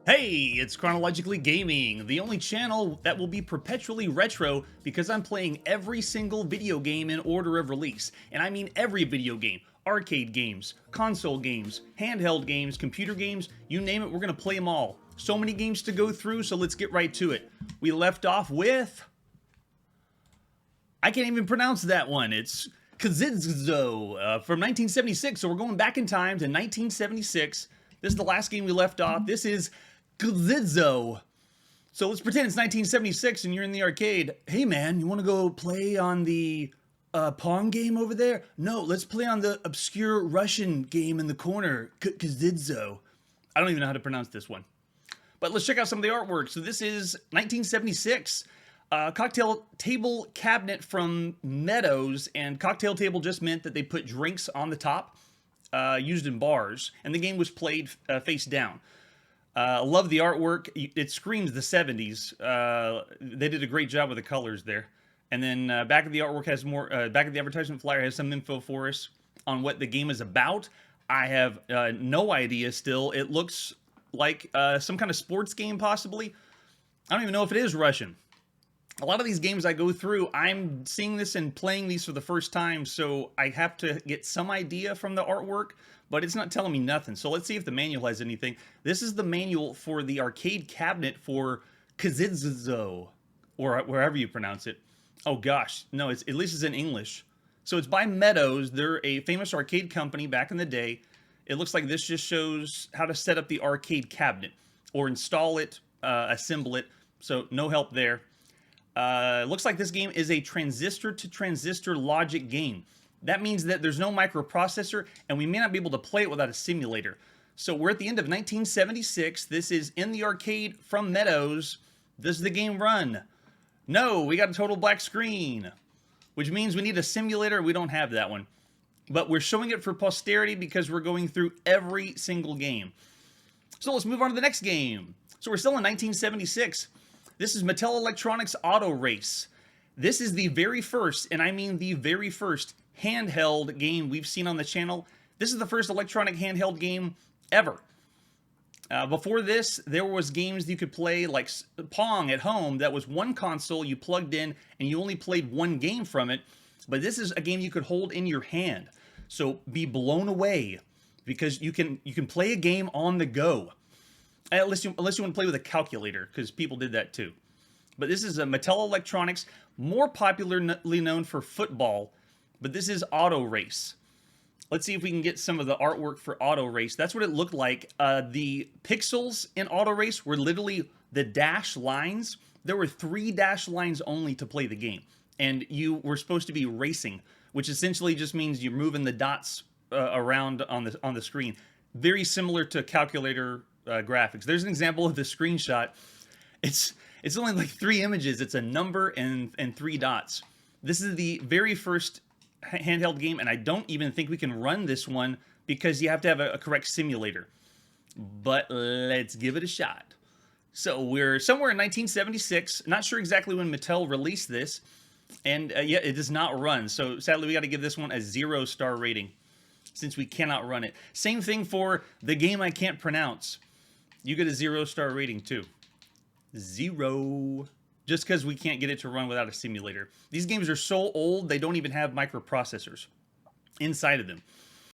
Hey, it's Chronologically Gaming, the only channel that will be perpetually retro because I'm playing every single video game in order of release. And I mean every video game. Arcade games, console games, handheld games, computer games, you name it, we're going to play them all. So many games to go through, so let's get right to it. We left off with... I can't even pronounce that one. It's Ckidzo from 1976, so we're going back in time to 1976. This is the last game we left off. This is Ckidzo. So let's pretend it's 1976 and you're in the arcade. Hey man, you want to go play on the Pong game over there? No, let's play on the obscure Russian game in the corner, Ckidzo. I don't even know how to pronounce this one. But let's check out some of the artwork. So this is 1976. Cocktail table cabinet from Meadows, and cocktail table just meant that they put drinks on the top, used in bars, and the game was played face down. Love the artwork. It screams the 70s. They did a great job with the colors there. And then back of the artwork has more, back of the advertisement flyer has some info for us on what the game is about. I have no idea still. It looks like some kind of sports game possibly. I don't even know if it is Russian. A lot of these games I go through, I'm seeing this and playing these for the first time, so I have to get some idea from the artwork, but it's not telling me nothing. So let's see if the manual has anything. This is the manual for the arcade cabinet for Ckidzo, or wherever you pronounce it. Oh gosh, no, at least it's in English. So it's by Meadows. They're a famous arcade company back in the day. It looks like this just shows how to set up the arcade cabinet, or install it, assemble it, so no help there. Looks like this game is a transistor-to-transistor logic game. That means that there's no microprocessor, and we may not be able to play it without a simulator. So we're at the end of 1976. This is in the arcade from Meadows. Does the game run? No, we got a total black screen, which means we need a simulator. We don't have that one. But we're showing it for posterity because we're going through every single game. So let's move on to the next game. So we're still in 1976. This is Mattel Electronics Auto Race. This is the very first, and I mean the very first, handheld game we've seen on the channel. This is the first electronic handheld game ever. Before this, there was games you could play like Pong at home. That was one console you plugged in, and you only played one game from it. But this is a game you could hold in your hand. So be blown away, because you can play a game on the go. Unless you want to play with a calculator, because people did that too. But this is a Mattel Electronics, more popularly known for football, but this is Auto Race. Let's see if we can get some of the artwork for Auto Race. That's what it looked like. The pixels in Auto Race were literally the dash lines. There were 3 dash lines only to play the game, and you were supposed to be racing, which essentially just means you're moving the dots around on the screen. Very similar to calculator graphics. There's an example of the screenshot. It's only like 3 images. It's a number and 3 dots. This is the very first handheld game, and I don't even think we can run this one because you have to have a correct simulator. But let's give it a shot. So we're somewhere in 1976. Not sure exactly when Mattel released this, and yeah, it does not run. So sadly, we got to give this one a 0-star rating since we cannot run it. Same thing for the game I can't pronounce. You get a 0-star rating too. 0. Just because we can't get it to run without a simulator. These games are so old, they don't even have microprocessors inside of them.